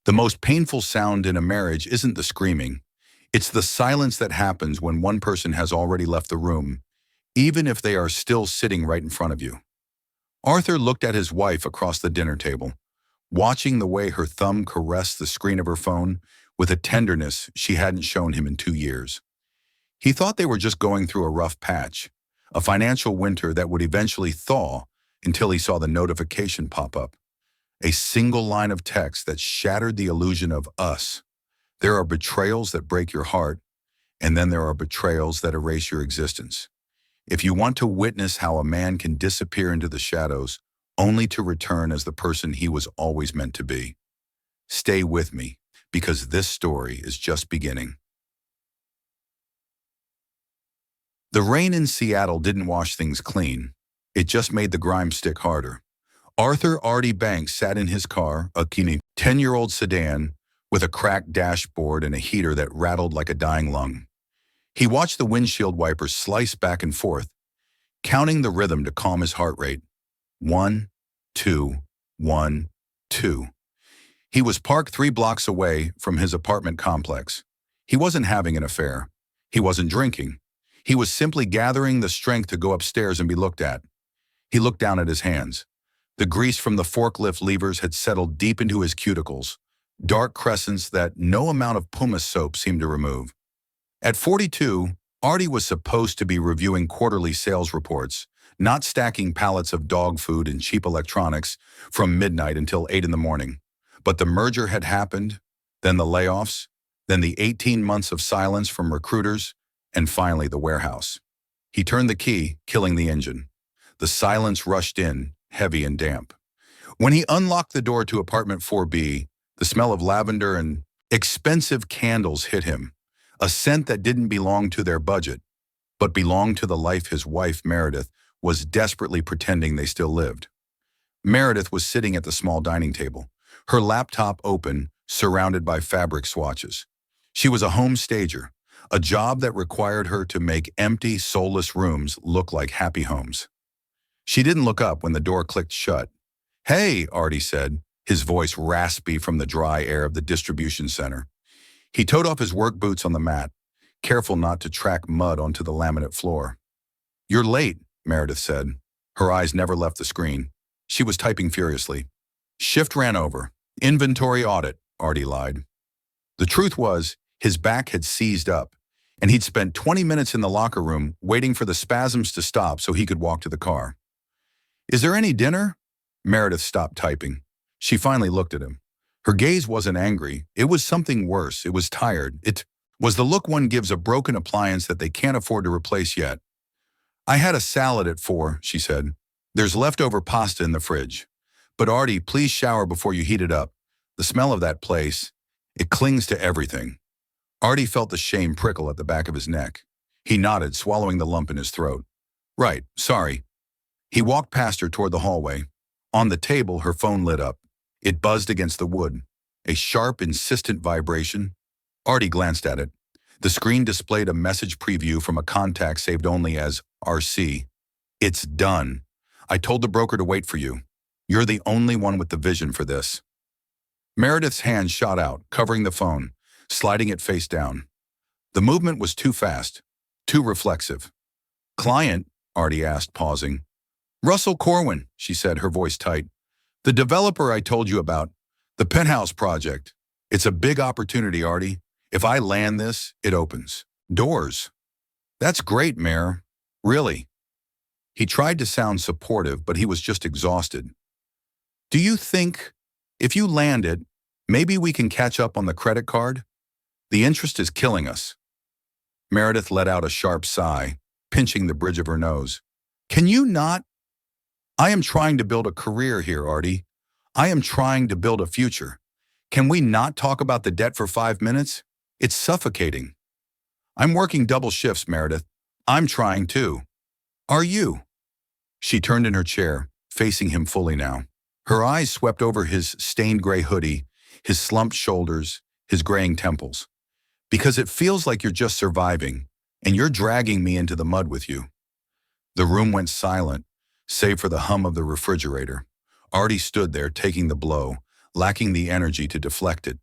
The most painful sound in a marriage isn't the screaming. It's the silence that happens when one person has already left the room, even if they are still sitting right in front of you. Arthur looked at his wife across the dinner table, watching the way her thumb caressed the screen of her phone with a tenderness she hadn't shown him in 2 years. He thought they were just going through a rough patch, a financial winter that would eventually thaw until he saw the notification pop up. A single line of text that shattered the illusion of us. There are betrayals that break your heart, and then there are betrayals that erase your existence. If you want to witness how a man can disappear into the shadows, only to return as the person he was always meant to be, stay with me, because this story is just beginning. The rain in Seattle didn't wash things clean. It just made the grime stick harder. Arthur Artie Banks sat in his car, a 10-year-old sedan, with a cracked dashboard and a heater that rattled like a dying lung. He watched the windshield wipers slice back and forth, counting the rhythm to calm his heart rate. 1, 2, 1, 2. He was parked 3 blocks away from his apartment complex. He wasn't having an affair. He wasn't drinking. He was simply gathering the strength to go upstairs and be looked at. He looked down at his hands. The grease from the forklift levers had settled deep into his cuticles, dark crescents that no amount of pumice soap seemed to remove. At 42, Artie was supposed to be reviewing quarterly sales reports, not stacking pallets of dog food and cheap electronics from midnight until 8 in the morning. But the merger had happened, then the layoffs, then the 18 months of silence from recruiters, and finally the warehouse. He turned the key, killing the engine. The silence rushed in, heavy and damp. When he unlocked the door to apartment 4B, the smell of lavender and expensive candles hit him, a scent that didn't belong to their budget, but belonged to the life his wife, Meredith, was desperately pretending they still lived. Meredith was sitting at the small dining table, her laptop open, surrounded by fabric swatches. She was a home stager, a job that required her to make empty, soulless rooms look like happy homes. She didn't look up when the door clicked shut. "Hey," Artie said, his voice raspy from the dry air of the distribution center. He toed off his work boots on the mat, careful not to track mud onto the laminate floor. "You're late," Meredith said. Her eyes never left the screen. She was typing furiously. "Shift ran over. Inventory audit," Artie lied. The truth was, his back had seized up, and he'd spent 20 minutes in the locker room waiting for the spasms to stop so he could walk to the car. "Is there any dinner?" Meredith stopped typing. She finally looked at him. Her gaze wasn't angry. It was something worse. It was tired. It was the look one gives a broken appliance that they can't afford to replace yet. "I had a salad at 4, she said. "There's leftover pasta in the fridge. But Artie, please shower before you heat it up. The smell of that place, it clings to everything." Artie felt the shame prickle at the back of his neck. He nodded, swallowing the lump in his throat. "Right, sorry." He walked past her toward the hallway. On the table, her phone lit up. It buzzed against the wood. A sharp, insistent vibration. Artie glanced at it. The screen displayed a message preview from a contact saved only as RC. "It's done. I told the broker to wait for you. You're the only one with the vision for this." Meredith's hand shot out, covering the phone, sliding it face down. The movement was too fast, too reflexive. "Client?" Artie asked, pausing. "Russell Corwin," she said, her voice tight. "The developer I told you about, the penthouse project. It's a big opportunity, Artie. If I land this, it opens doors." "That's great, Mayor. Really?" He tried to sound supportive, but he was just exhausted. "Do you think, if you land it, maybe we can catch up on the credit card? The interest is killing us." Meredith let out a sharp sigh, pinching the bridge of her nose. "Can you not? I am trying to build a career here, Artie. I am trying to build a future. Can we not talk about the debt for 5 minutes? It's suffocating." "I'm working double shifts, Meredith. I'm trying too." "Are you?" She turned in her chair, facing him fully now. Her eyes swept over his stained gray hoodie, his slumped shoulders, his graying temples. "Because it feels like you're just surviving, and you're dragging me into the mud with you." The room went silent, save for the hum of the refrigerator. Artie stood there taking the blow, lacking the energy to deflect it.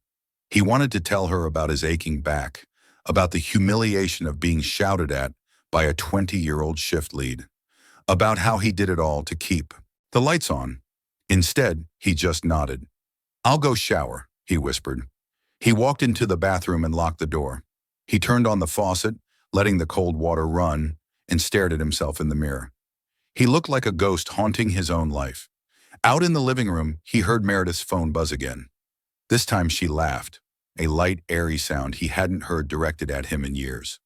He wanted to tell her about his aching back, about the humiliation of being shouted at by a 20-year-old shift lead, about how he did it all to keep the lights on. Instead, he just nodded. "I'll go shower," he whispered. He walked into the bathroom and locked the door. He turned on the faucet, letting the cold water run, and stared at himself in the mirror. He looked like a ghost haunting his own life. Out in the living room, he heard Meredith's phone buzz again. This time she laughed, a light, airy sound he hadn't heard directed at him in years.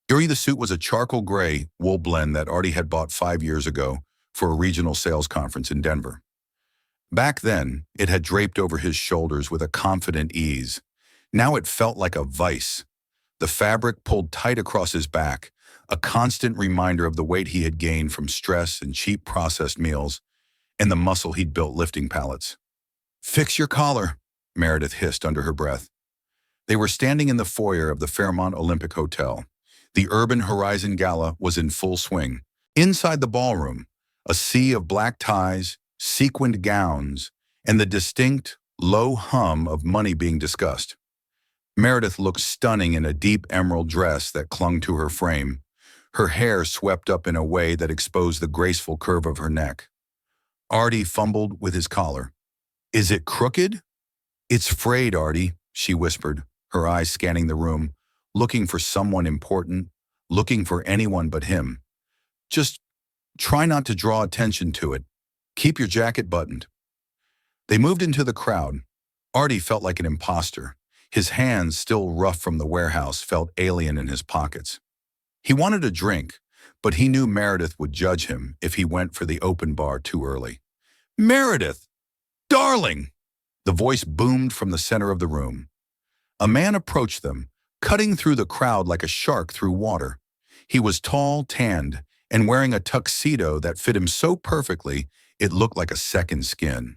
The suit was a charcoal gray wool blend that Artie had bought 5 years ago for a regional sales conference in Denver. Back then, it had draped over his shoulders with a confident ease. Now it felt like a vice. The fabric pulled tight across his back, a constant reminder of the weight he had gained from stress and cheap processed meals, and the muscle he'd built lifting pallets. "Fix your collar," Meredith hissed under her breath. They were standing in the foyer of the Fairmont Olympic Hotel. The Urban Horizon Gala was in full swing. Inside the ballroom, a sea of black ties, sequined gowns, and the distinct, low hum of money being discussed. Meredith looked stunning in a deep emerald dress that clung to her frame, her hair swept up in a way that exposed the graceful curve of her neck. Artie fumbled with his collar. "Is it crooked?" "It's frayed, Artie," she whispered, her eyes scanning the room, looking for someone important, looking for anyone but him. "Just try not to draw attention to it. Keep your jacket buttoned." They moved into the crowd. Artie felt like an imposter. His hands, still rough from the warehouse, felt alien in his pockets. He wanted a drink, but he knew Meredith would judge him if he went for the open bar too early. "Meredith! Darling!" The voice boomed from the center of the room. A man approached them, cutting through the crowd like a shark through water. He was tall, tanned, and wearing a tuxedo that fit him so perfectly it looked like a second skin.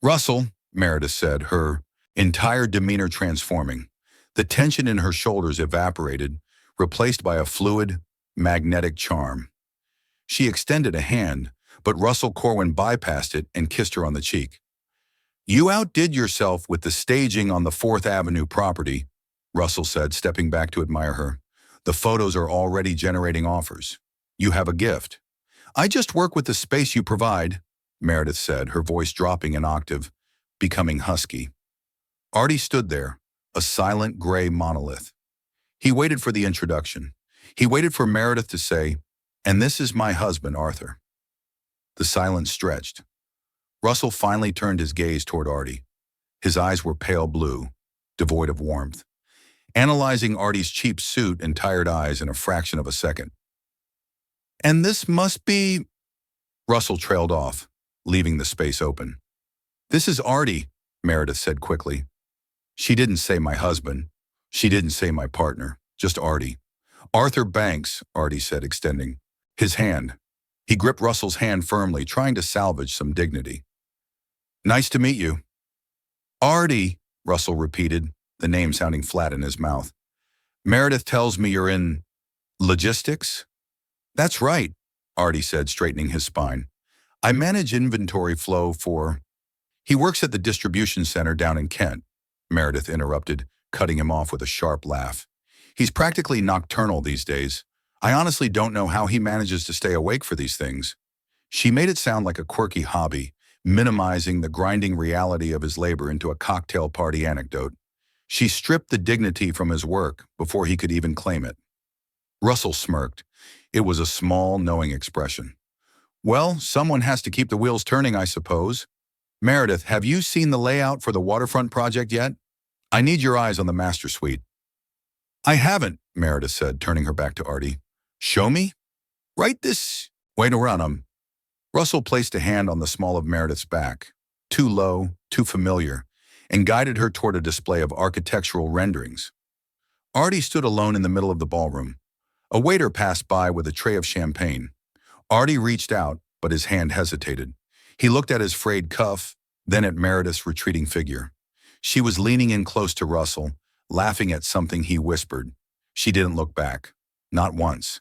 "Russell," Meredith said, her entire demeanor transforming. The tension in her shoulders evaporated, replaced by a fluid, magnetic charm. She extended a hand, but Russell Corwin bypassed it and kissed her on the cheek. "You outdid yourself with the staging on the 4th Avenue property," Russell said, stepping back to admire her. "The photos are already generating offers. You have a gift." "I just work with the space you provide," Meredith said, her voice dropping an octave, becoming husky. Artie stood there, a silent gray monolith. He waited for the introduction. He waited for Meredith to say, "And this is my husband, Arthur." The silence stretched. Russell finally turned his gaze toward Artie. His eyes were pale blue, devoid of warmth, analyzing Artie's cheap suit and tired eyes in a fraction of a second. "And this must be—" Russell trailed off, leaving the space open. "This is Artie," Meredith said quickly. She didn't say my husband. She didn't say my partner, just Artie. "Arthur Banks," Artie said, extending his hand. He gripped Russell's hand firmly, trying to salvage some dignity. "Nice to meet you." "Artie," Russell repeated, the name sounding flat in his mouth. "Meredith tells me you're in logistics?" "That's right," Artie said, straightening his spine. "I manage inventory flow for—" "He works at the distribution center down in Kent," Meredith interrupted, cutting him off with a sharp laugh. "He's practically nocturnal these days. I honestly don't know how he manages to stay awake for these things." She made it sound like a quirky hobby, minimizing the grinding reality of his labor into a cocktail party anecdote. She stripped the dignity from his work before he could even claim it. Russell smirked. It was a small, knowing expression. "Well, someone has to keep the wheels turning, I suppose. Meredith, have you seen the layout for the waterfront project yet? I need your eyes on the master suite." "I haven't," Meredith said, turning her back to Artie. "Show me?" "Right this way around him." Russell placed a hand on the small of Meredith's back, too low, too familiar, and guided her toward a display of architectural renderings. Artie stood alone in the middle of the ballroom. A waiter passed by with a tray of champagne. Artie reached out, but his hand hesitated. He looked at his frayed cuff, then at Meredith's retreating figure. She was leaning in close to Russell, laughing at something he whispered. She didn't look back. Not once.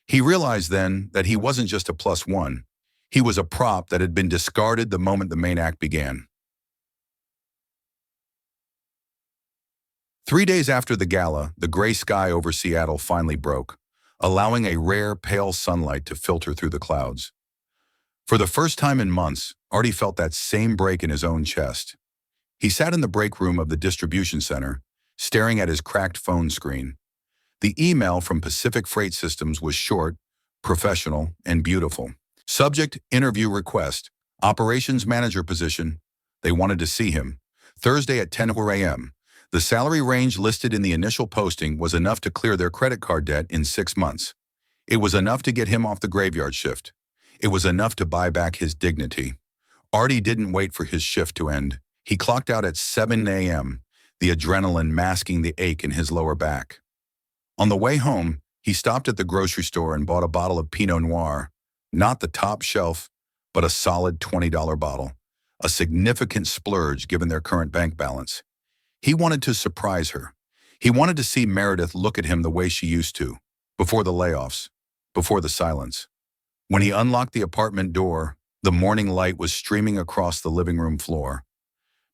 He realized then that he wasn't just a +1. He was a prop that had been discarded the moment the main act began. 3 days after the gala, the gray sky over Seattle finally broke, allowing a rare, pale sunlight to filter through the clouds. For the first time in months, Artie felt that same break in his own chest. He sat in the break room of the distribution center, staring at his cracked phone screen. The email from Pacific Freight Systems was short, professional, and beautiful. Subject, interview request, operations manager position. They wanted to see him. Thursday at 10 a.m. The salary range listed in the initial posting was enough to clear their credit card debt in 6 months. It was enough to get him off the graveyard shift. It was enough to buy back his dignity. Artie didn't wait for his shift to end. He clocked out at 7 a.m., the adrenaline masking the ache in his lower back. On the way home, he stopped at the grocery store and bought a bottle of Pinot Noir, not the top shelf, but a solid $20 bottle, a significant splurge given their current bank balance. He wanted to surprise her. He wanted to see Meredith look at him the way she used to, before the layoffs, before the silence. When he unlocked the apartment door, the morning light was streaming across the living room floor.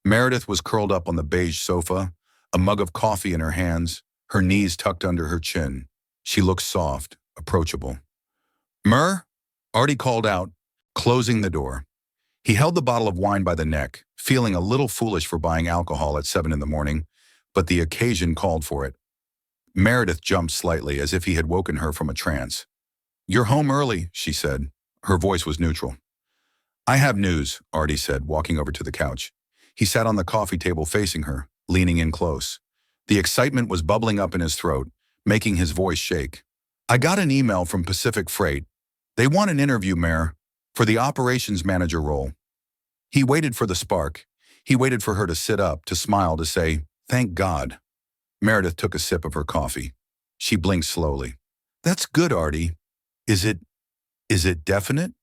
Meredith was curled up on the beige sofa, a mug of coffee in her hands, her knees tucked under her chin. She looked soft, approachable. "Mer?" Artie called out, closing the door. He held the bottle of wine by the neck, feeling a little foolish for buying alcohol at 7 in the morning, but the occasion called for it. Meredith jumped slightly as if he had woken her from a trance. "You're home early," she said. Her voice was neutral. "I have news," Artie said, walking over to the couch. He sat on the coffee table facing her, leaning in close. The excitement was bubbling up in his throat, making his voice shake. "I got an email from Pacific Freight. They want an interview, Mare, for the operations manager role." He waited for the spark. He waited for her to sit up, to smile, to say, "Thank God." Meredith took a sip of her coffee. She blinked slowly. "That's good, Artie. Is it definite?"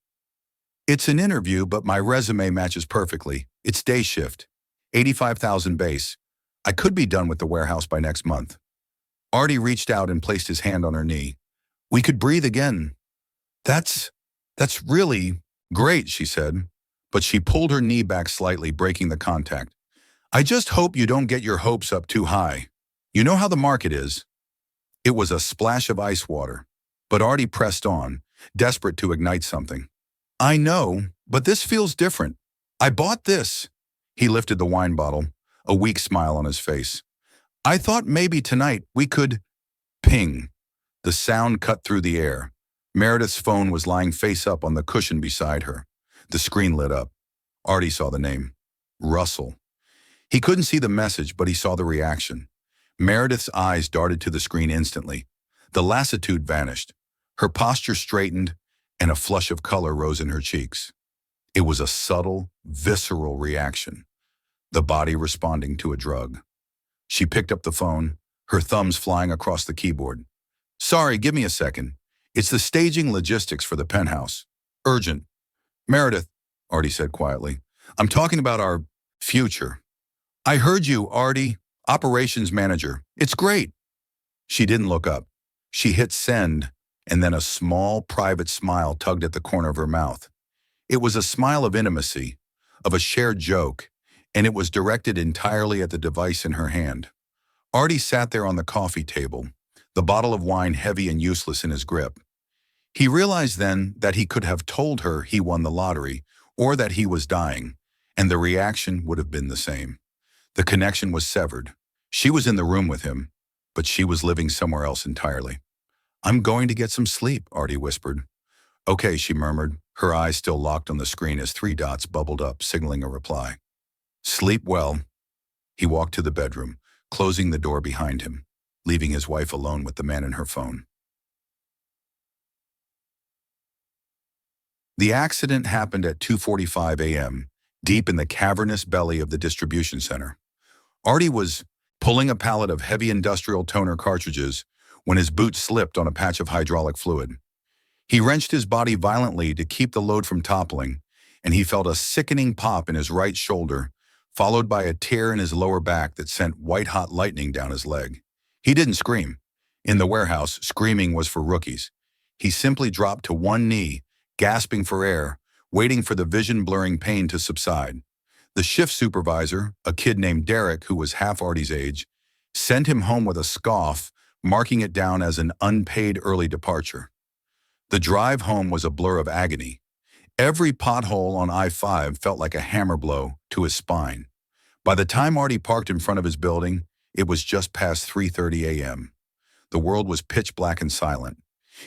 "It's an interview, but my resume matches perfectly. It's day shift. 85,000 base. I could be done with the warehouse by next month." Artie reached out and placed his hand on her knee. "We could breathe again." That's really great," she said, but she pulled her knee back slightly, breaking the contact. "I just hope you don't get your hopes up too high. You know how the market is." It was a splash of ice water, but Artie pressed on, desperate to ignite something. "I know, but this feels different. I bought this." He lifted the wine bottle, a weak smile on his face. "I thought maybe tonight we could—" Ping. The sound cut through the air. Meredith's phone was lying face up on the cushion beside her. The screen lit up. Artie saw the name. Russell. He couldn't see the message, but he saw the reaction. Meredith's eyes darted to the screen instantly. The lassitude vanished. Her posture straightened, and a flush of color rose in her cheeks. It was a subtle, visceral reaction, the body responding to a drug. She picked up the phone, her thumbs flying across the keyboard. "Sorry, give me a second. It's the staging logistics for the penthouse. Urgent." "Meredith," Artie said quietly, "I'm talking about our future." "I heard you, Artie. Operations manager. It's great." She didn't look up. She hit send, and then a small, private smile tugged at the corner of her mouth. It was a smile of intimacy, of a shared joke, and it was directed entirely at the device in her hand. Artie sat there on the coffee table, the bottle of wine heavy and useless in his grip. He realized then that he could have told her he won the lottery, or that he was dying, and the reaction would have been the same. The connection was severed. She was in the room with him, but she was living somewhere else entirely. "I'm going to get some sleep," Artie whispered. "Okay," she murmured, her eyes still locked on the screen as 3 dots bubbled up, signaling a reply. "Sleep well." He walked to the bedroom, closing the door behind him, leaving his wife alone with the man in her phone. The accident happened at 2:45 a.m., deep in the cavernous belly of the distribution center. Artie was pulling a pallet of heavy industrial toner cartridges when his boot slipped on a patch of hydraulic fluid. He wrenched his body violently to keep the load from toppling, and he felt a sickening pop in his right shoulder, followed by a tear in his lower back that sent white-hot lightning down his leg. He didn't scream. In the warehouse, screaming was for rookies. He simply dropped to one knee, gasping for air, waiting for the vision-blurring pain to subside. The shift supervisor, a kid named Derek who was half Artie's age, sent him home with a scoff, marking it down as an unpaid early departure. The drive home was a blur of agony. Every pothole on I-5 felt like a hammer blow to his spine. By the time Artie parked in front of his building, it was just past 3:30 a.m. The world was pitch black and silent.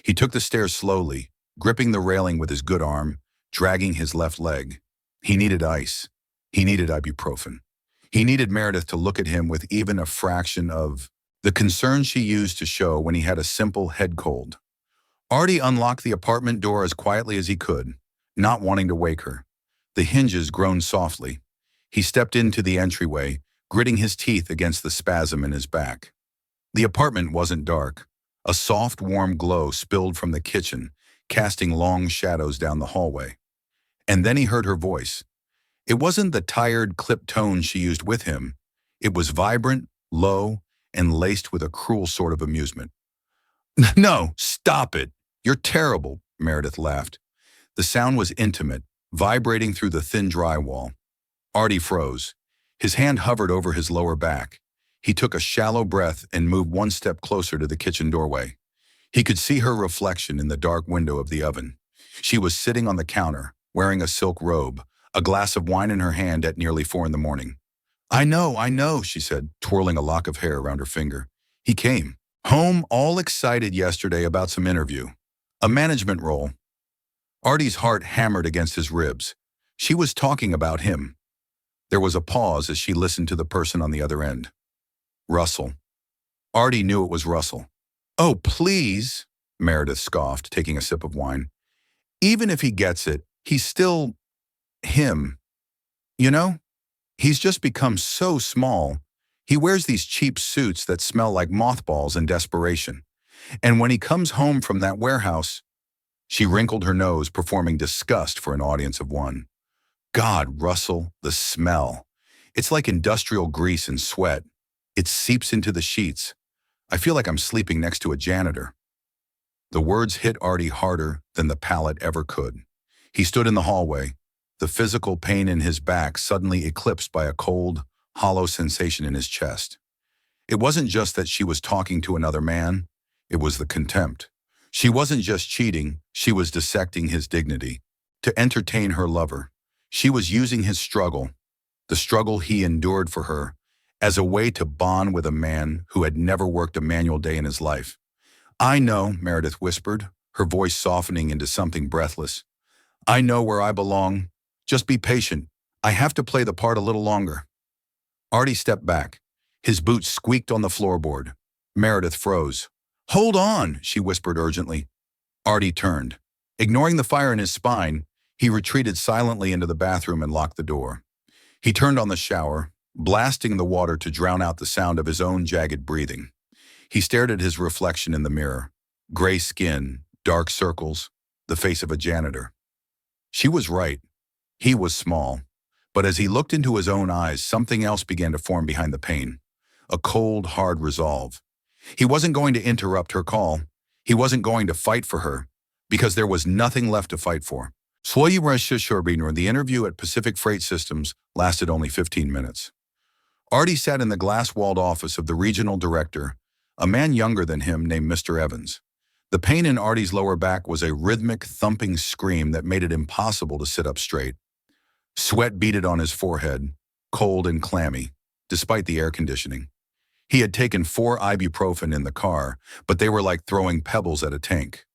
He took the stairs slowly, gripping the railing with his good arm, dragging his left leg. He needed ice. He needed ibuprofen. He needed Meredith to look at him with even a fraction of the concern she used to show when he had a simple head cold. Artie unlocked the apartment door as quietly as he could, not wanting to wake her. The hinges groaned softly. He stepped into the entryway, gritting his teeth against the spasm in his back. The apartment wasn't dark. A soft, warm glow spilled from the kitchen, casting long shadows down the hallway. And then he heard her voice. It wasn't the tired, clipped tone she used with him. It was vibrant, low, and laced with a cruel sort of amusement. "No, stop it. You're terrible," Meredith laughed. The sound was intimate, vibrating through the thin drywall. Artie froze. His hand hovered over his lower back. He took a shallow breath and moved one step closer to the kitchen doorway. He could see her reflection in the dark window of the oven. She was sitting on the counter, wearing a silk robe, a glass of wine in her hand at nearly 4 in the morning. I know, she said, twirling a lock of hair around her finger. He came home all excited yesterday about some interview. A management role. Artie's heart hammered against his ribs. She was talking about him. There was a pause as she listened to the person on the other end. Russell. Artie knew it was Russell. "Oh, please," Meredith scoffed, taking a sip of wine. "Even if he gets it, he's still him. You know? He's just become so small. He wears these cheap suits that smell like mothballs in desperation. And when he comes home from that warehouse..." She wrinkled her nose, performing disgust for an audience of one. "God, Russell, the smell. It's like industrial grease and sweat. It seeps into the sheets. I feel like I'm sleeping next to a janitor." The words hit Artie harder than the palate ever could. He stood in the hallway, the physical pain in his back suddenly eclipsed by a cold, hollow sensation in his chest. It wasn't just that she was talking to another man, it was the contempt. She wasn't just cheating, she was dissecting his dignity. To entertain her lover, she was using his struggle, the struggle he endured for her, as a way to bond with a man who had never worked a manual day in his life. "I know," Meredith whispered, her voice softening into something breathless. "I know where I belong. Just be patient. I have to play the part a little longer." Artie stepped back. His boots squeaked on the floorboard. Meredith froze. "Hold on," she whispered urgently. Artie turned. Ignoring the fire in his spine, he retreated silently into the bathroom and locked the door. He turned on the shower, blasting the water to drown out the sound of his own jagged breathing. He stared at his reflection in the mirror. Gray skin, dark circles, the face of a janitor. She was right. He was small. But as he looked into his own eyes, something else began to form behind the pain. A cold, hard resolve. He wasn't going to interrupt her call. He wasn't going to fight for her, because there was nothing left to fight for. The interview at Pacific Freight Systems lasted only 15 minutes. Artie sat in the glass-walled office of the regional director, a man younger than him named Mr. Evans. The pain in Artie's lower back was a rhythmic, thumping scream that made it impossible to sit up straight. Sweat beaded on his forehead, cold and clammy, despite the air conditioning. He had taken 4 ibuprofen in the car, but they were like throwing pebbles at a tank.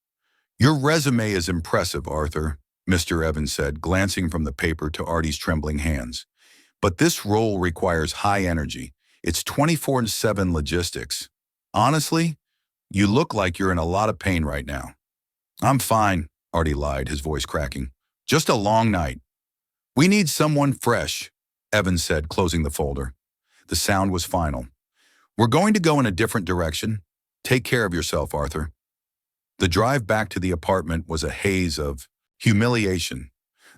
"Your resume is impressive, Arthur," Mr. Evans said, glancing from the paper to Artie's trembling hands. "But this role requires high energy. It's 24/7 logistics. Honestly, you look like you're in a lot of pain right now." "I'm fine," Artie lied, his voice cracking. "Just a long night." "We need someone fresh," Evans said, closing the folder. The sound was final. "We're going to go in a different direction. Take care of yourself, Arthur." The drive back to the apartment was a haze of humiliation.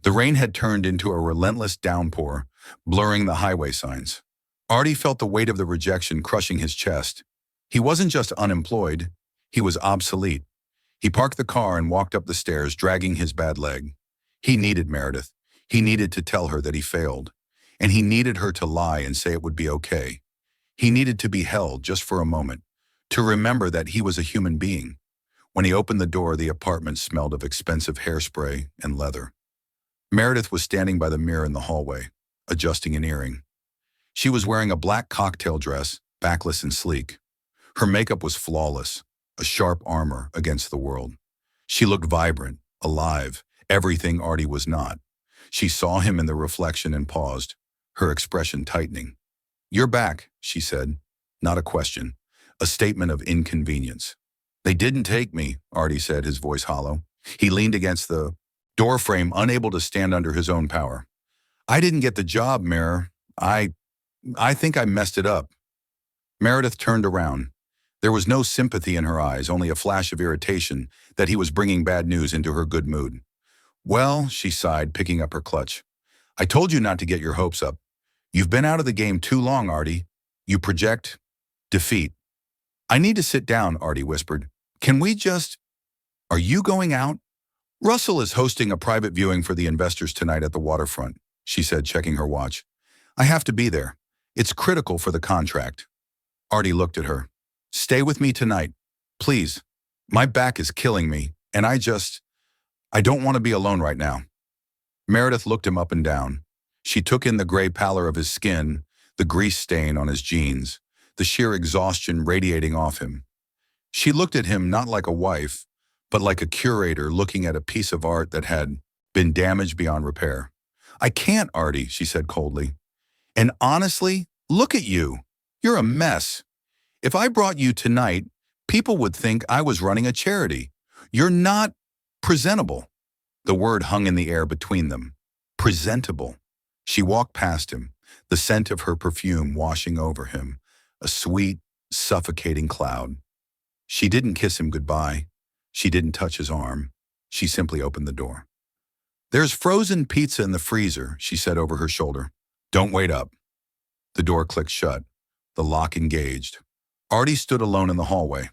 The rain had turned into a relentless downpour, blurring the highway signs. Artie felt the weight of the rejection crushing his chest. He wasn't just unemployed, he was obsolete. He parked the car and walked up the stairs, dragging his bad leg. He needed Meredith. He needed to tell her that he failed. And he needed her to lie and say it would be okay. He needed to be held just for a moment, to remember that he was a human being. When he opened the door, the apartment smelled of expensive hairspray and leather. Meredith was standing by the mirror in the hallway, adjusting an earring. She was wearing a black cocktail dress, backless and sleek. Her makeup was flawless, a sharp armor against the world. She looked vibrant, alive, everything Artie was not. She saw him in the reflection and paused, her expression tightening. "You're back," she said. Not a question, a statement of inconvenience. "They didn't take me," Artie said, his voice hollow. He leaned against the door frame, unable to stand under his own power. "I didn't get the job, Mir. I think I messed it up." Meredith turned around. There was no sympathy in her eyes, only a flash of irritation that he was bringing bad news into her good mood. "Well," she sighed, picking up her clutch. "I told you not to get your hopes up. You've been out of the game too long, Artie. You project defeat." "I need to sit down," Artie whispered. "Can we just—" "Are you going out?" "Russell is hosting a private viewing for the investors tonight at the waterfront," she said, checking her watch. "I have to be there. It's critical for the contract." Artie looked at her. "Stay with me tonight, please. My back is killing me, and I don't want to be alone right now." Meredith looked him up and down. She took in the gray pallor of his skin, the grease stain on his jeans, the sheer exhaustion radiating off him. She looked at him not like a wife, but like a curator looking at a piece of art that had been damaged beyond repair. "I can't, Artie," she said coldly. "And honestly, look at you. You're a mess. If I brought you tonight, people would think I was running a charity. You're not presentable." The word hung in the air between them. Presentable. She walked past him, the scent of her perfume washing over him, a sweet, suffocating cloud. She didn't kiss him goodbye. She didn't touch his arm. She simply opened the door. "There's frozen pizza in the freezer," she said over her shoulder. "Don't wait up." The door clicked shut. The lock engaged. Artie stood alone in the hallway.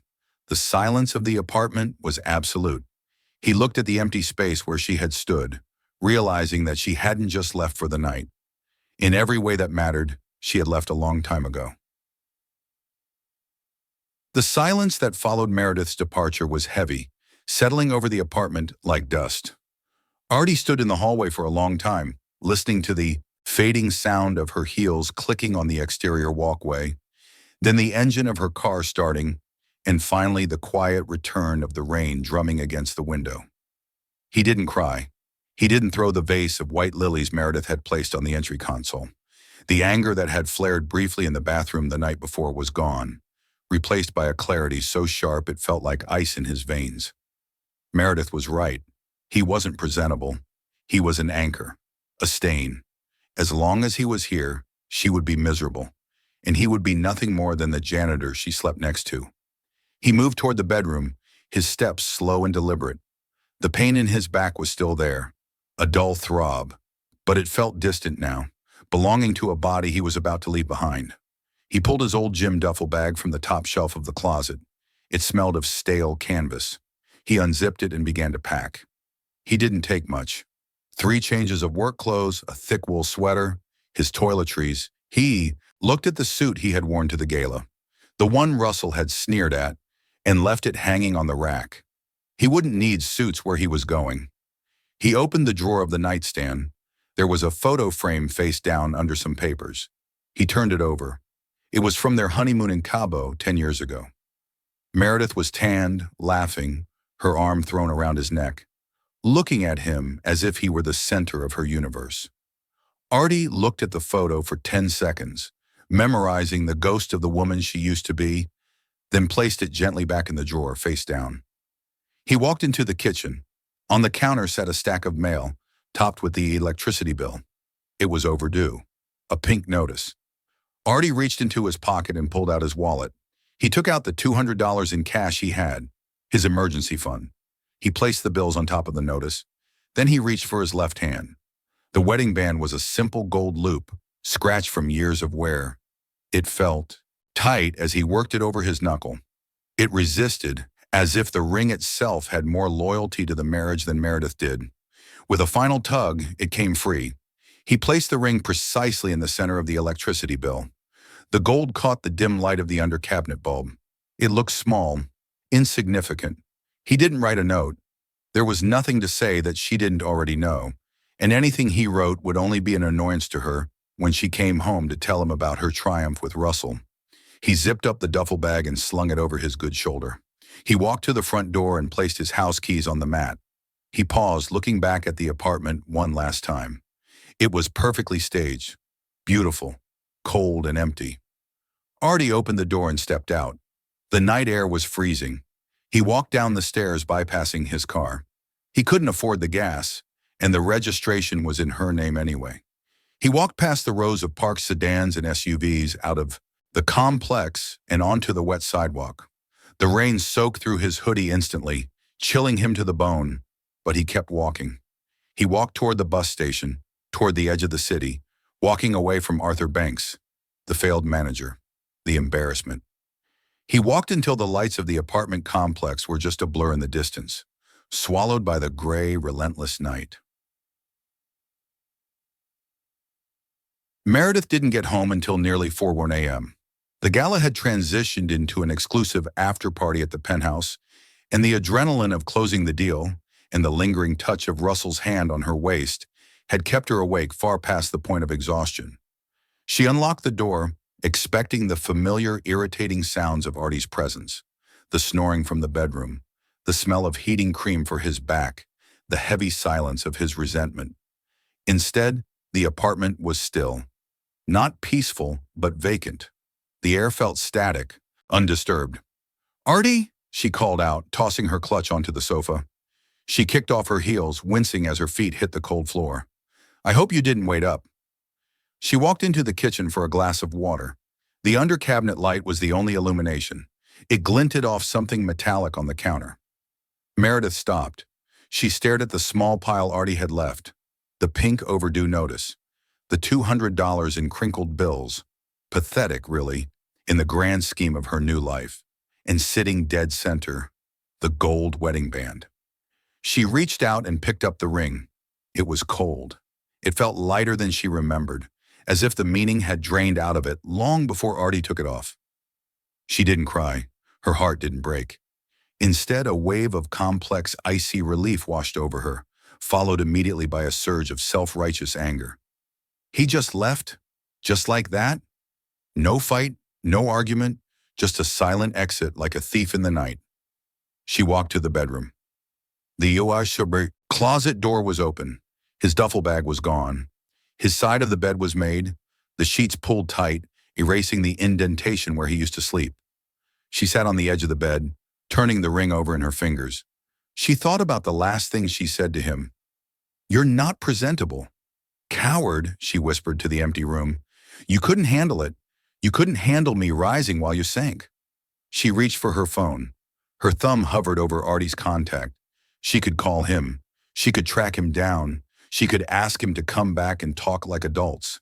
The silence of the apartment was absolute. He looked at the empty space where she had stood, realizing that she hadn't just left for the night. In every way that mattered, she had left a long time ago. The silence that followed Meredith's departure was heavy, settling over the apartment like dust. Artie stood in the hallway for a long time, listening to the fading sound of her heels clicking on the exterior walkway, then the engine of her car starting, and finally the quiet return of the rain drumming against the window. He didn't cry. He didn't throw the vase of white lilies Meredith had placed on the entry console. The anger that had flared briefly in the bathroom the night before was gone, replaced by a clarity so sharp it felt like ice in his veins. Meredith was right. He wasn't presentable. He was an anchor, a stain. As long as he was here, she would be miserable, and he would be nothing more than the janitor she slept next to. He moved toward the bedroom, his steps slow and deliberate. The pain in his back was still there, a dull throb, but it felt distant now, belonging to a body he was about to leave behind. He pulled his old gym duffel bag from the top shelf of the closet. It smelled of stale canvas. He unzipped it and began to pack. He didn't take much. 3 changes of work clothes, a thick wool sweater, his toiletries. He looked at the suit he had worn to the gala, the one Russell had sneered at, and left it hanging on the rack. He wouldn't need suits where he was going. He opened the drawer of the nightstand. There was a photo frame face down under some papers. He turned it over. It was from their honeymoon in Cabo 10 years ago. Meredith was tanned, laughing, her arm thrown around his neck, looking at him as if he were the center of her universe. Artie looked at the photo for 10 seconds, memorizing the ghost of the woman she used to be, then placed it gently back in the drawer, face down. He walked into the kitchen. On the counter sat a stack of mail, topped with the electricity bill. It was overdue, a pink notice. Artie reached into his pocket and pulled out his wallet. He took out the $200 in cash he had, his emergency fund. He placed the bills on top of the notice. Then he reached for his left hand. The wedding band was a simple gold loop, scratched from years of wear. It felt tight as he worked it over his knuckle. It resisted, as if the ring itself had more loyalty to the marriage than Meredith did. With a final tug, it came free. He placed the ring precisely in the center of the electricity bill. The gold caught the dim light of the under-cabinet bulb. It looked small, insignificant. He didn't write a note. There was nothing to say that she didn't already know, and anything he wrote would only be an annoyance to her when she came home to tell him about her triumph with Russell. He zipped up the duffel bag and slung it over his good shoulder. He walked to the front door and placed his house keys on the mat. He paused, looking back at the apartment one last time. It was perfectly staged, beautiful, cold and empty. Artie opened the door and stepped out. The night air was freezing. He walked down the stairs, bypassing his car. He couldn't afford the gas, and the registration was in her name anyway. He walked past the rows of parked sedans and SUVs out of the complex and onto the wet sidewalk. The rain soaked through his hoodie instantly, chilling him to the bone, but he kept walking. He walked toward the bus station, toward the edge of the city, walking away from Arthur Banks, the failed manager, the embarrassment. He walked until the lights of the apartment complex were just a blur in the distance, swallowed by the gray, relentless night. Meredith didn't get home until nearly 4:01 a.m. The gala had transitioned into an exclusive after-party at the penthouse, and the adrenaline of closing the deal and the lingering touch of Russell's hand on her waist had kept her awake far past the point of exhaustion. She unlocked the door, expecting the familiar, irritating sounds of Artie's presence, the snoring from the bedroom, the smell of heating cream for his back, the heavy silence of his resentment. Instead, the apartment was still. Not peaceful, but vacant. The air felt static, undisturbed. "Artie?" she called out, tossing her clutch onto the sofa. She kicked off her heels, wincing as her feet hit the cold floor. "I hope you didn't wait up." She walked into the kitchen for a glass of water. The under-cabinet light was the only illumination. It glinted off something metallic on the counter. Meredith stopped. She stared at the small pile Artie had left, the pink overdue notice, the $200 in crinkled bills, pathetic, really, in the grand scheme of her new life, and sitting dead center, the gold wedding band. She reached out and picked up the ring. It was cold. It felt lighter than she remembered, as if the meaning had drained out of it long before Artie took it off. She didn't cry. Her heart didn't break. Instead, a wave of complex, icy relief washed over her, followed immediately by a surge of self-righteous anger. He just left? Just like that? No fight, no argument, just a silent exit like a thief in the night. She walked to the bedroom. The closet door was open. His duffel bag was gone. His side of the bed was made, the sheets pulled tight, erasing the indentation where he used to sleep. She sat on the edge of the bed, turning the ring over in her fingers. She thought about the last thing she said to him. "You're not presentable." "Coward," she whispered to the empty room. "You couldn't handle it. You couldn't handle me rising while you sank." She reached for her phone. Her thumb hovered over Artie's contact. She could call him. She could track him down. She could ask him to come back and talk like adults.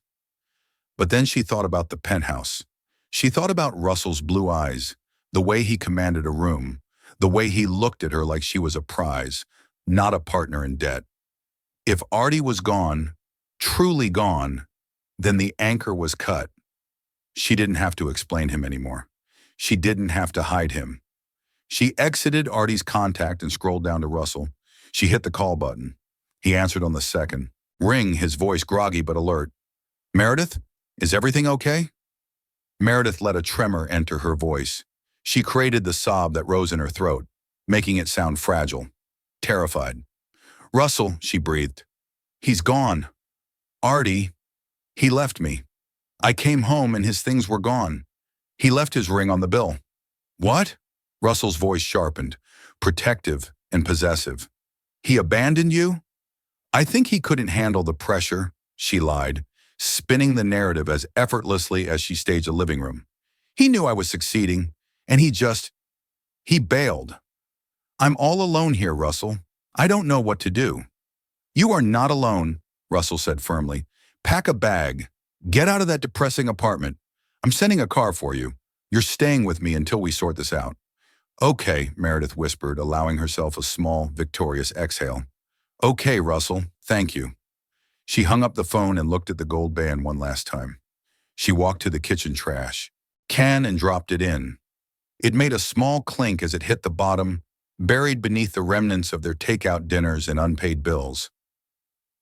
But then she thought about the penthouse. She thought about Russell's blue eyes, the way he commanded a room, the way he looked at her like she was a prize, not a partner in debt. If Artie was gone, truly gone, then the anchor was cut. She didn't have to explain him anymore. She didn't have to hide him. She exited Artie's contact and scrolled down to Russell. She hit the call button. He answered on the second ring, his voice groggy but alert. "Meredith, is everything okay?" Meredith let a tremor enter her voice. She created the sob that rose in her throat, making it sound fragile, terrified. "Russell," she breathed. "He's gone. Artie, he left me. I came home and his things were gone. He left his ring on the bill." "What?" Russell's voice sharpened, protective and possessive. "He abandoned you?" "I think he couldn't handle the pressure," she lied, spinning the narrative as effortlessly as she staged a living room. "He knew I was succeeding, and he bailed. I'm all alone here, Russell. I don't know what to do." "You are not alone," Russell said firmly. "Pack a bag. Get out of that depressing apartment. I'm sending a car for you. You're staying with me until we sort this out." "Okay," Meredith whispered, allowing herself a small, victorious exhale. Okay, Russell, thank you. She hung up the phone and looked at the gold band one last time. She walked to the kitchen trash can and dropped it in. It made a small clink as it hit the bottom, buried beneath the remnants of their takeout dinners and unpaid bills.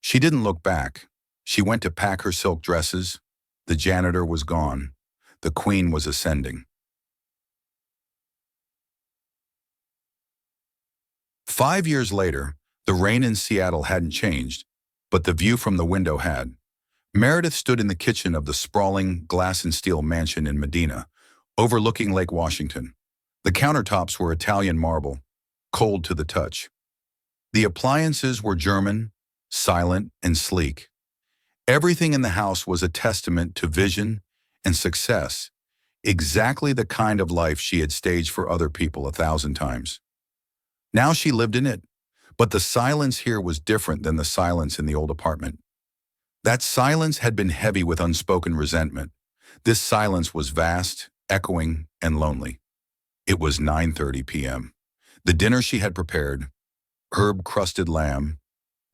She didn't look back. She went to pack her silk dresses. The janitor was gone. The queen was ascending. 5 years later, the rain in Seattle hadn't changed, but the view from the window had. Meredith stood in the kitchen of the sprawling glass and steel mansion in Medina, overlooking Lake Washington. The countertops were Italian marble, cold to the touch. The appliances were German, silent, and sleek. Everything in the house was a testament to vision and success, exactly the kind of life she had staged for other people 1,000 times. Now she lived in it, but the silence here was different than the silence in the old apartment. That silence had been heavy with unspoken resentment. This silence was vast, echoing, and lonely. It was 9:30 p.m. The dinner she had prepared, herb-crusted lamb,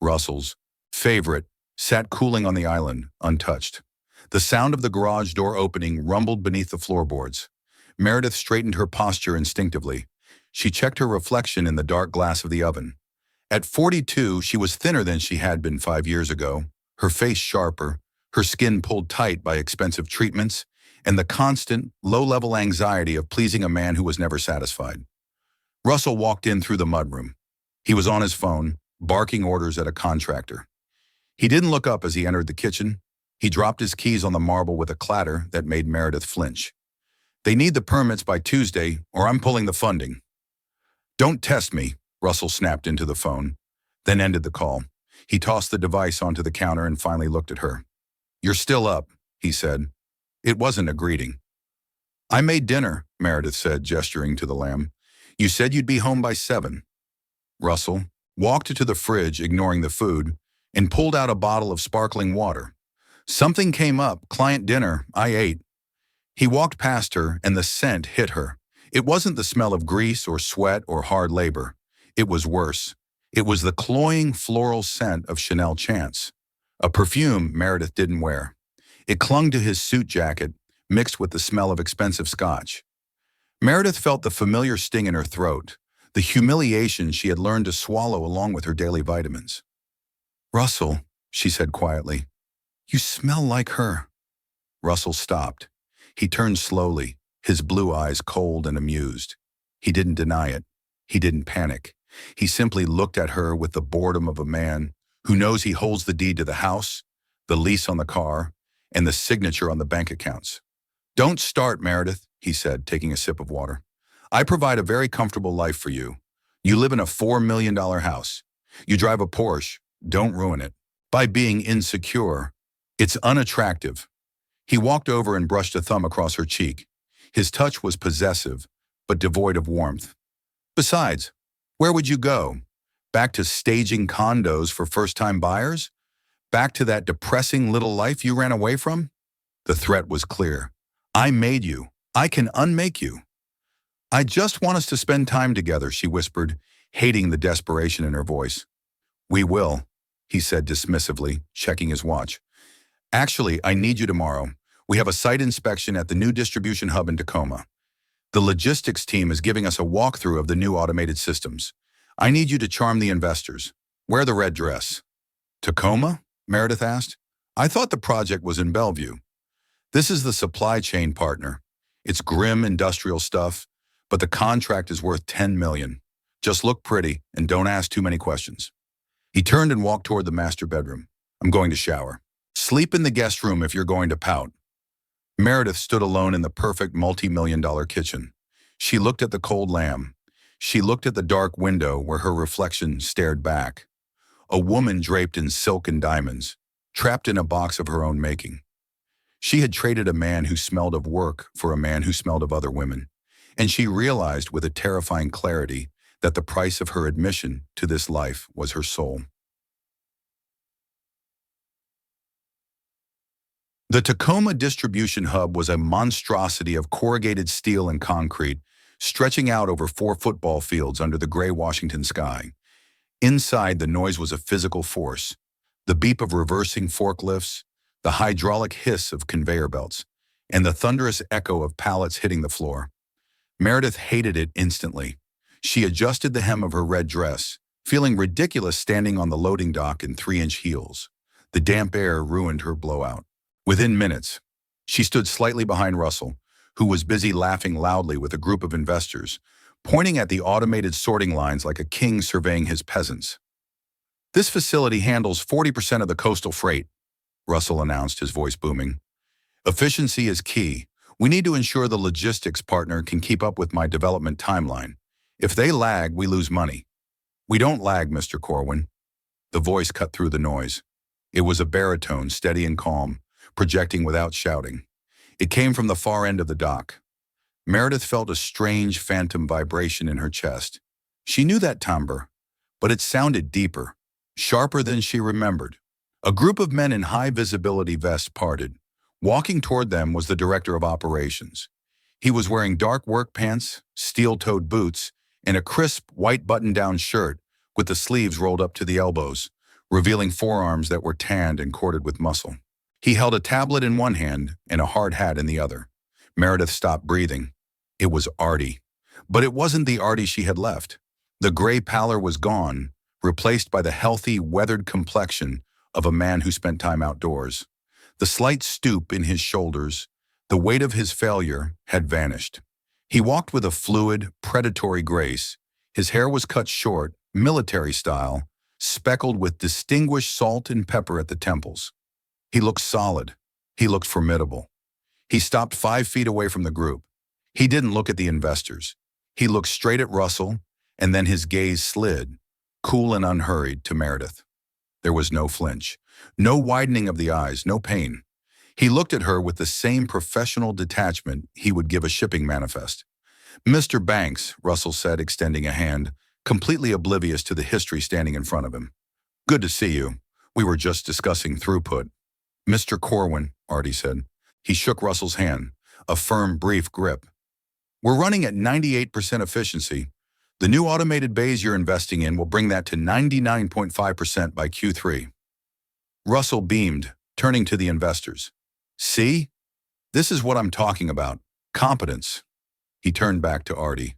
Russell's favorite, sat cooling on the island, untouched. The sound of the garage door opening rumbled beneath the floorboards. Meredith straightened her posture instinctively. She checked her reflection in the dark glass of the oven. At 42, she was thinner than she had been 5 years ago, her face sharper, her skin pulled tight by expensive treatments, and the constant, low-level anxiety of pleasing a man who was never satisfied. Russell walked in through the mudroom. He was on his phone, barking orders at a contractor. He didn't look up as he entered the kitchen. He dropped his keys on the marble with a clatter that made Meredith flinch. "They need the permits by Tuesday, or I'm pulling the funding." "Don't test me," Russell snapped into the phone, then ended the call. He tossed the device onto the counter and finally looked at her. "You're still up," he said. It wasn't a greeting. "I made dinner," Meredith said, gesturing to the lamb. "You said you'd be home by 7. Russell walked to the fridge, ignoring the food, and pulled out a bottle of sparkling water. "Something came up, client dinner, I ate." He walked past her, and the scent hit her. It wasn't the smell of grease or sweat or hard labor. It was worse. It was the cloying floral scent of Chanel Chance, a perfume Meredith didn't wear. It clung to his suit jacket, mixed with the smell of expensive scotch. Meredith felt the familiar sting in her throat, the humiliation she had learned to swallow along with her daily vitamins. "Russell," she said quietly, "you smell like her." Russell stopped. He turned slowly, his blue eyes cold and amused. He didn't deny it. He didn't panic. He simply looked at her with the boredom of a man who knows he holds the deed to the house, the lease on the car, and the signature on the bank accounts. "Don't start, Meredith," he said, taking a sip of water. "I provide a very comfortable life for you. You live in a $4 million house. You drive a Porsche. Don't ruin it by being insecure. It's unattractive." He walked over and brushed a thumb across her cheek. His touch was possessive, but devoid of warmth. "Besides, where would you go? Back to staging condos for first-time buyers? Back to that depressing little life you ran away from?" The threat was clear. "I made you. I can unmake you." "I just want us to spend time together," she whispered, hating the desperation in her voice. "We will," he said dismissively, checking his watch. "Actually, I need you tomorrow. We have a site inspection at the new distribution hub in Tacoma. The logistics team is giving us a walkthrough of the new automated systems. I need you to charm the investors. Wear the red dress." "Tacoma?" Meredith asked. "I thought the project was in Bellevue." "This is the supply chain partner. It's grim industrial stuff, but the contract is worth $10 million. Just look pretty and don't ask too many questions." He turned and walked toward the master bedroom. "I'm going to shower. Sleep in the guest room if you're going to pout." Meredith stood alone in the perfect multi-million-dollar kitchen. She looked at the cold lamb. She looked at the dark window where her reflection stared back. A woman draped in silk and diamonds, trapped in a box of her own making. She had traded a man who smelled of work for a man who smelled of other women, and she realized with a terrifying clarity that the price of her admission to this life was her soul. The Tacoma distribution hub was a monstrosity of corrugated steel and concrete, stretching out over 4 football fields under the gray Washington sky. Inside, the noise was a physical force. The beep of reversing forklifts, the hydraulic hiss of conveyor belts, and the thunderous echo of pallets hitting the floor. Meredith hated it instantly. She adjusted the hem of her red dress, feeling ridiculous standing on the loading dock in 3-inch heels. The damp air ruined her blowout. Within minutes, she stood slightly behind Russell, who was busy laughing loudly with a group of investors, pointing at the automated sorting lines like a king surveying his peasants. "This facility handles 40% of the coastal freight," Russell announced, his voice booming. "Efficiency is key. We need to ensure the logistics partner can keep up with my development timeline. If they lag, we lose money." "We don't lag, Mr. Corwin." The voice cut through the noise. It was a baritone, steady and calm, projecting without shouting. It came from the far end of the dock. Meredith felt a strange phantom vibration in her chest. She knew that timbre, but it sounded deeper, sharper than she remembered. A group of men in high-visibility vests parted. Walking toward them was the director of operations. He was wearing dark work pants, steel-toed boots, and a crisp, white button-down shirt with the sleeves rolled up to the elbows, revealing forearms that were tanned and corded with muscle. He held a tablet in one hand and a hard hat in the other. Meredith stopped breathing. It was Artie. But it wasn't the Artie she had left. The gray pallor was gone, replaced by the healthy, weathered complexion of a man who spent time outdoors. The slight stoop in his shoulders, the weight of his failure, had vanished. He walked with a fluid, predatory grace. His hair was cut short, military style, speckled with distinguished salt and pepper at the temples. He looked solid. He looked formidable. He stopped 5 feet away from the group. He didn't look at the investors. He looked straight at Russell, and then his gaze slid, cool and unhurried, to Meredith. There was no flinch, no widening of the eyes, no pain. He looked at her with the same professional detachment he would give a shipping manifest. "Mr. Banks," Russell said, extending a hand, completely oblivious to the history standing in front of him. "Good to see you. We were just discussing throughput." "Mr. Corwin," Artie said. He shook Russell's hand, a firm, brief grip. "We're running at 98% efficiency. The new automated bays you're investing in will bring that to 99.5% by Q3. Russell beamed, turning to the investors. "See? This is what I'm talking about. Competence." He turned back to Artie.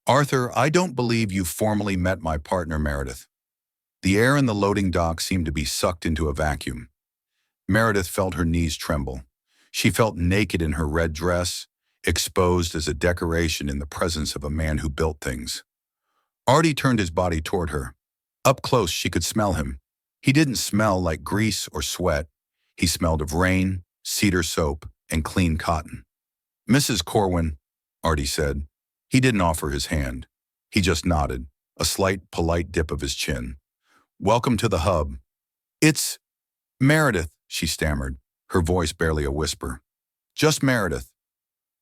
"Arthur, I don't believe you formally met my partner, Meredith." The air in the loading dock seemed to be sucked into a vacuum. Meredith felt her knees tremble. She felt naked in her red dress, exposed as a decoration in the presence of a man who built things. Artie turned his body toward her. Up close, she could smell him. He didn't smell like grease or sweat. He smelled of rain, cedar soap, and clean cotton. "Mrs. Corwin," Artie said. He didn't offer his hand. He just nodded, a slight, polite dip of his chin. "Welcome to the hub." "It's Meredith," she stammered, her voice barely a whisper. "Just Meredith."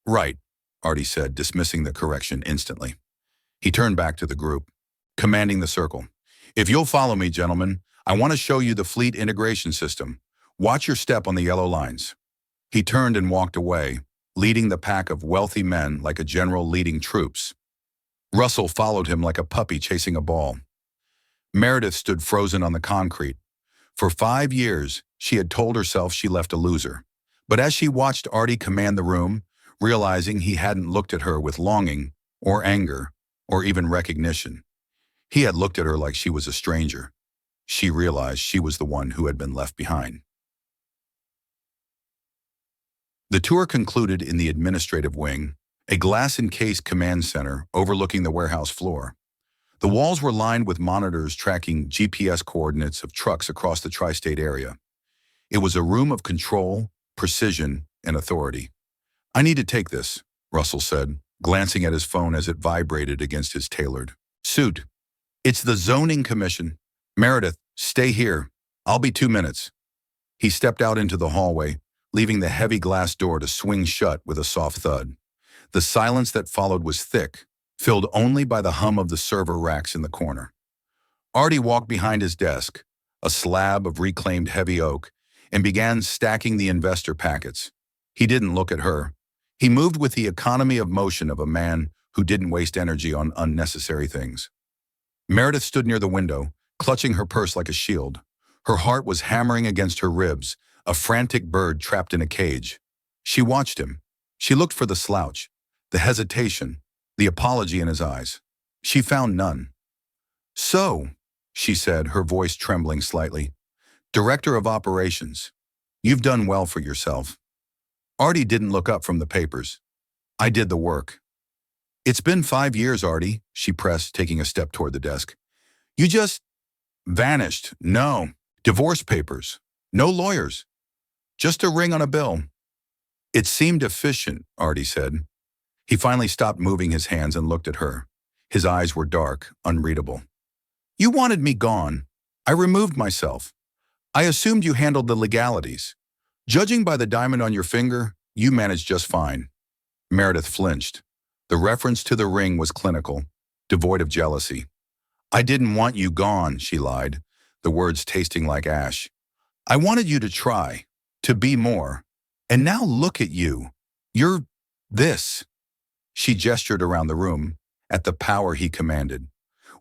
"Right," Artie said, dismissing the correction instantly. He turned back to the group, commanding the circle. "If you'll follow me, gentlemen, I want to show you the fleet integration system. Watch your step on the yellow lines." He turned and walked away, leading the pack of wealthy men like a general leading troops. Russell followed him like a puppy chasing a ball. Meredith stood frozen on the concrete. For 5 years, she had told herself she left a loser. But as she watched Artie command the room, realizing he hadn't looked at her with longing, or anger, or even recognition, he had looked at her like she was a stranger. She realized she was the one who had been left behind. The tour concluded in the administrative wing, a glass-encased command center overlooking the warehouse floor. The walls were lined with monitors tracking GPS coordinates of trucks across the tri-state area. It was a room of control, precision, and authority. "I need to take this," Russell said, glancing at his phone as it vibrated against his tailored suit. "It's the zoning commission. Meredith, stay here. I'll be 2 minutes." He stepped out into the hallway, leaving the heavy glass door to swing shut with a soft thud. The silence that followed was thick, filled only by the hum of the server racks in the corner. Artie walked behind his desk, a slab of reclaimed heavy oak, and began stacking the investor packets. He didn't look at her. He moved with the economy of motion of a man who didn't waste energy on unnecessary things. Meredith stood near the window, clutching her purse like a shield. Her heart was hammering against her ribs, a frantic bird trapped in a cage. She watched him. She looked for the slouch, the hesitation, the apology in his eyes. She found none. "So," she said, her voice trembling slightly, "Director of Operations, you've done well for yourself." Artie didn't look up from the papers. "I did the work." "It's been 5 years, Artie," she pressed, taking a step toward the desk. "You just vanished. No divorce papers. No lawyers. Just a ring on a bill." "It seemed efficient," Artie said. He finally stopped moving his hands and looked at her. His eyes were dark, unreadable. "You wanted me gone. I removed myself. I assumed you handled the legalities. Judging by the diamond on your finger, you managed just fine." Meredith flinched. The reference to the ring was clinical, devoid of jealousy. "I didn't want you gone," she lied, the words tasting like ash. "I wanted you to try, to be more. And now look at you. You're this." She gestured around the room, at the power he commanded.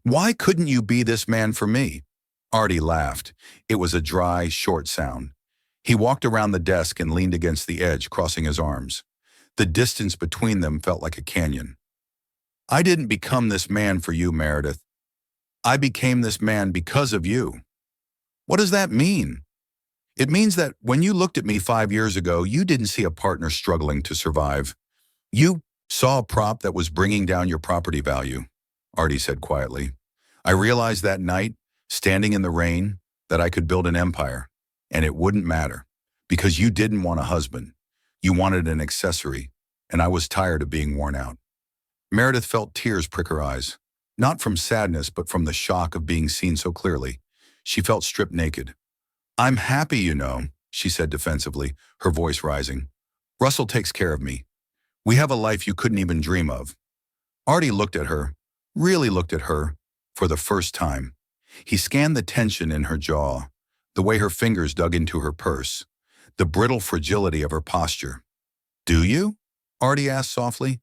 "Why couldn't you be this man for me?" Artie laughed. It was a dry, short sound. He walked around the desk and leaned against the edge, crossing his arms. The distance between them felt like a canyon. "I didn't become this man for you, Meredith. I became this man because of you." "What does that mean?" "It means that when you looked at me 5 years ago, you didn't see a partner struggling to survive. You saw a prop that was bringing down your property value," Artie said quietly. "I realized that night, standing in the rain, that I could build an empire, and it wouldn't matter, because you didn't want a husband. You wanted an accessory, and I was tired of being worn out." Meredith felt tears prick her eyes, not from sadness but from the shock of being seen so clearly. She felt stripped naked. "I'm happy, you know," she said defensively, her voice rising. "Russell takes care of me. We have a life you couldn't even dream of." Artie looked at her, really looked at her, for the first time. He scanned the tension in her jaw, the way her fingers dug into her purse, the brittle fragility of her posture. "Do you?" Artie asked softly.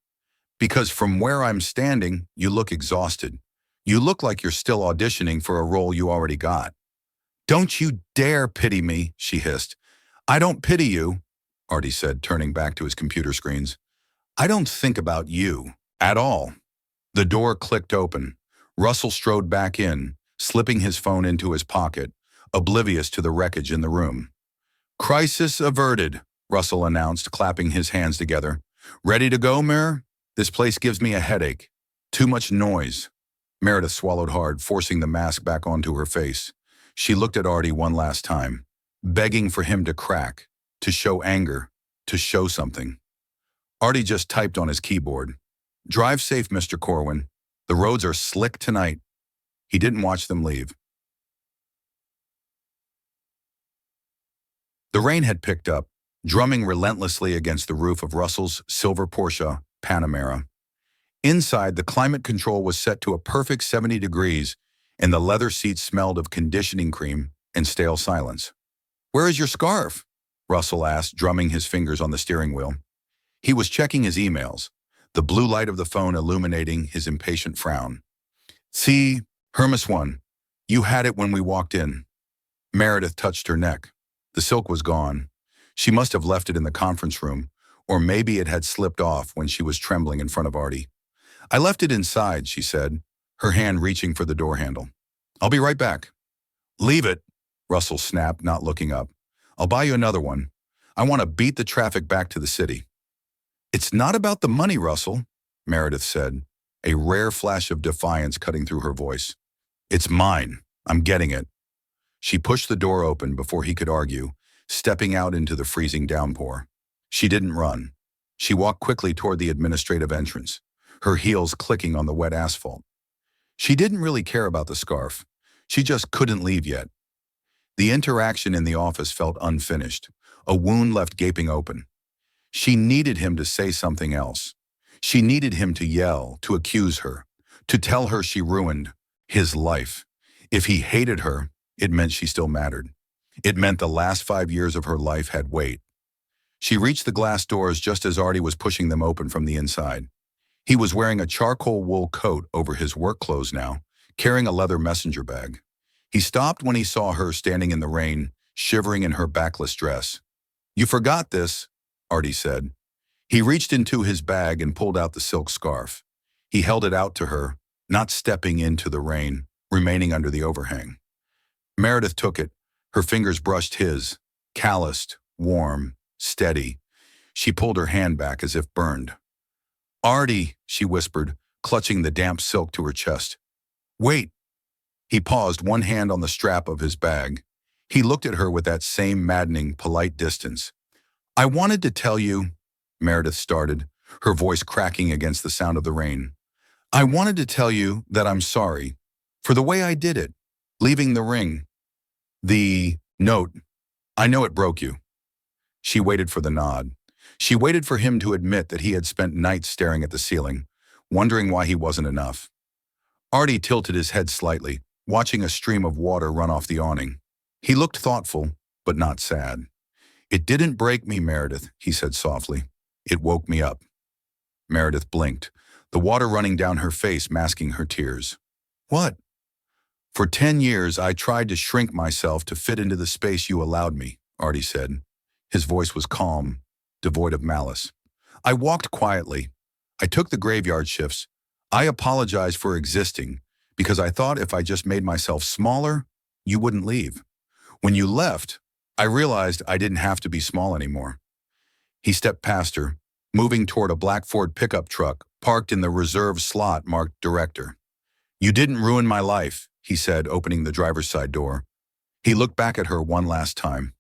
"Because from where I'm standing, you look exhausted. You look like you're still auditioning for a role you already got." "Don't you dare pity me," she hissed. "I don't pity you," Artie said, turning back to his computer screens. "I don't think about you at all." The door clicked open. Russell strode back in, slipping his phone into his pocket, oblivious to the wreckage in the room. "Crisis averted," Russell announced, clapping his hands together. "Ready to go, Mer? This place gives me a headache. Too much noise." Meredith swallowed hard, forcing the mask back onto her face. She looked at Artie one last time, begging for him to crack, to show anger, to show something. Artie just typed on his keyboard. "Drive safe, Mr. Corwin. The roads are slick tonight." He didn't watch them leave. The rain had picked up, drumming relentlessly against the roof of Russell's silver Porsche Panamera. Inside, the climate control was set to a perfect 70 degrees, and the leather seats smelled of conditioning cream and stale silence. "Where is your scarf?" Russell asked, drumming his fingers on the steering wheel. He was checking his emails, the blue light of the phone illuminating his impatient frown. "See, Hermes one. You had it when we walked in." Meredith touched her neck. The silk was gone. She must have left it in the conference room, or maybe it had slipped off when she was trembling in front of Artie. "I left it inside," she said, her hand reaching for the door handle. "I'll be right back." "Leave it," Russell snapped, not looking up. "I'll buy you another one. I want to beat the traffic back to the city." "It's not about the money, Russell," Meredith said, a rare flash of defiance cutting through her voice. "It's mine. I'm getting it." She pushed the door open before he could argue, stepping out into the freezing downpour. She didn't run. She walked quickly toward the administrative entrance, her heels clicking on the wet asphalt. She didn't really care about the scarf. She just couldn't leave yet. The interaction in the office felt unfinished, a wound left gaping open. She needed him to say something else. She needed him to yell, to accuse her, to tell her she ruined his life. If he hated her, it meant she still mattered. It meant the last 5 years of her life had weight. She reached the glass doors just as Artie was pushing them open from the inside. He was wearing a charcoal wool coat over his work clothes now, carrying a leather messenger bag. He stopped when he saw her standing in the rain, shivering in her backless dress. "You forgot this," Artie said. He reached into his bag and pulled out the silk scarf. He held it out to her, not stepping into the rain, remaining under the overhang. Meredith took it. Her fingers brushed his, calloused, warm, steady. She pulled her hand back as if burned. "Artie," she whispered, clutching the damp silk to her chest. "Wait." He paused, one hand on the strap of his bag. He looked at her with that same maddening, polite distance. "I wanted to tell you," Meredith started, her voice cracking against the sound of the rain. "I wanted to tell you that I'm sorry for the way I did it, leaving the ring. The note, I know it broke you." She waited for the nod. She waited for him to admit that he had spent nights staring at the ceiling, wondering why he wasn't enough. Artie tilted his head slightly, watching a stream of water run off the awning. He looked thoughtful, but not sad. "It didn't break me, Meredith," he said softly. "It woke me up." Meredith blinked, the water running down her face masking her tears. "What?" "For 10 years, I tried to shrink myself to fit into the space you allowed me," Artie said. His voice was calm, devoid of malice. "I walked quietly. I took the graveyard shifts. I apologized for existing because I thought if I just made myself smaller, you wouldn't leave. When you left, I realized I didn't have to be small anymore." He stepped past her, moving toward a black Ford pickup truck parked in the reserved slot marked Director. "You didn't ruin my life," he said, opening the driver's side door. He looked back at her one last time.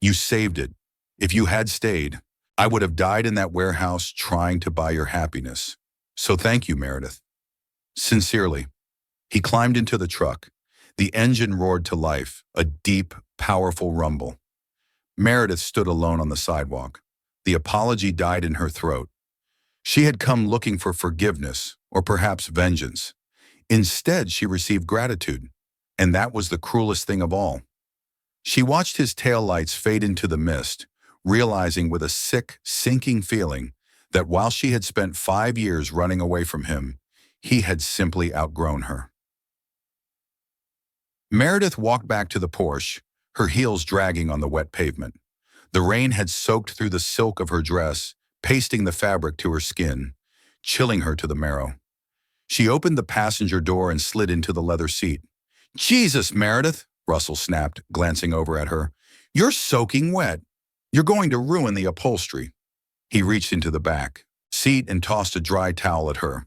"You saved it. If you had stayed, I would have died in that warehouse trying to buy your happiness. So thank you, Meredith." "Sincerely." He climbed into the truck. The engine roared to life, a deep, powerful rumble. Meredith stood alone on the sidewalk. The apology died in her throat. She had come looking for forgiveness, or perhaps vengeance. Instead, she received gratitude, and that was the cruelest thing of all. She watched his taillights fade into the mist, realizing with a sick, sinking feeling that while she had spent 5 years running away from him, he had simply outgrown her. Meredith walked back to the Porsche, her heels dragging on the wet pavement. The rain had soaked through the silk of her dress, pasting the fabric to her skin, chilling her to the marrow. She opened the passenger door and slid into the leather seat. "Jesus, Meredith," Russell snapped, glancing over at her. "You're soaking wet. You're going to ruin the upholstery." He reached into the back seat and tossed a dry towel at her.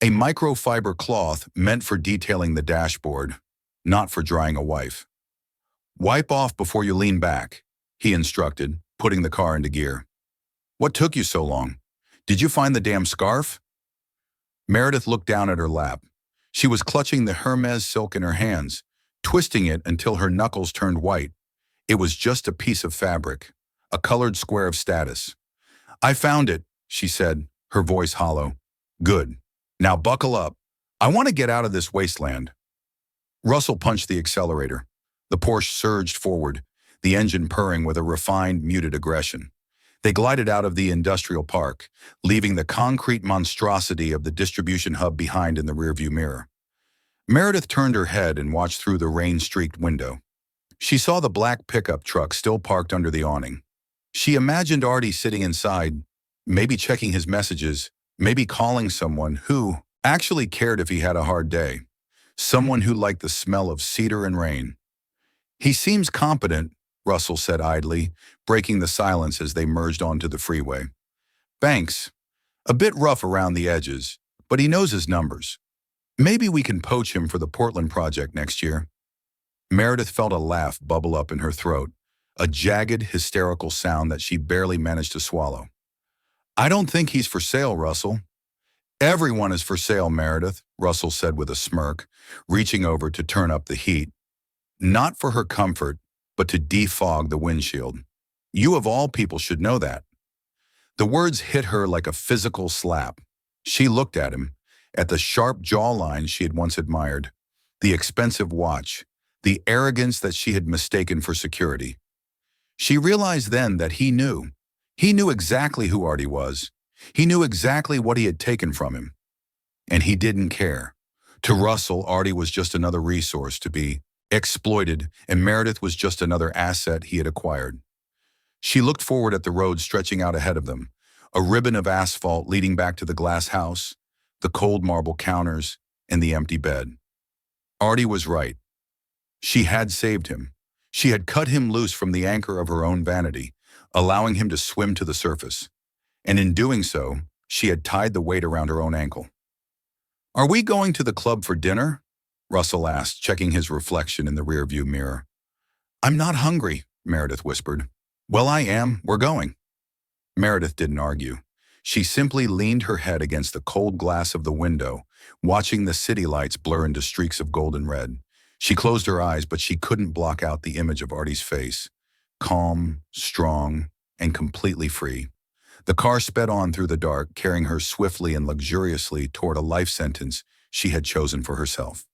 A microfiber cloth meant for detailing the dashboard, not for drying a wife. "Wipe off before you lean back," he instructed, putting the car into gear. "What took you so long? Did you find the damn scarf?" Meredith looked down at her lap. She was clutching the Hermes silk in her hands, twisting it until her knuckles turned white. It was just a piece of fabric, a colored square of status. "I found it," she said, her voice hollow. "Good. Now buckle up. I want to get out of this wasteland." Russell punched the accelerator. The Porsche surged forward, the engine purring with a refined, muted aggression. They glided out of the industrial park, leaving the concrete monstrosity of the distribution hub behind in the rearview mirror. Meredith turned her head and watched through the rain-streaked window. She saw the black pickup truck still parked under the awning. She imagined Artie sitting inside, maybe checking his messages, maybe calling someone who actually cared if he had a hard day. Someone who liked the smell of cedar and rain. "He seems competent," Russell said idly, breaking the silence as they merged onto the freeway. "Banks. A bit rough around the edges, but he knows his numbers. Maybe we can poach him for the Portland project next year." Meredith felt a laugh bubble up in her throat, a jagged, hysterical sound that she barely managed to swallow. "I don't think he's for sale, Russell." "Everyone is for sale, Meredith," Russell said with a smirk, reaching over to turn up the heat. Not for her comfort, but to defog the windshield. "You of all people should know that." The words hit her like a physical slap. She looked at him, at the sharp jawline she had once admired, the expensive watch, the arrogance that she had mistaken for security. She realized then that he knew. He knew exactly who Artie was. He knew exactly what he had taken from him. And he didn't care. To Russell, Artie was just another resource to be exploited, and Meredith was just another asset he had acquired. She looked forward at the road stretching out ahead of them, a ribbon of asphalt leading back to the glass house, the cold marble counters, and the empty bed. Artie was right. She had saved him. She had cut him loose from the anchor of her own vanity, allowing him to swim to the surface. And in doing so, she had tied the weight around her own ankle. "Are we going to the club for dinner?" Russell asked, checking his reflection in the rearview mirror. "I'm not hungry," Meredith whispered. "Well, I am. We're going." Meredith didn't argue. She simply leaned her head against the cold glass of the window, watching the city lights blur into streaks of golden red. She closed her eyes, but she couldn't block out the image of Artie's face. Calm, strong, and completely free. The car sped on through the dark, carrying her swiftly and luxuriously toward a life sentence she had chosen for herself.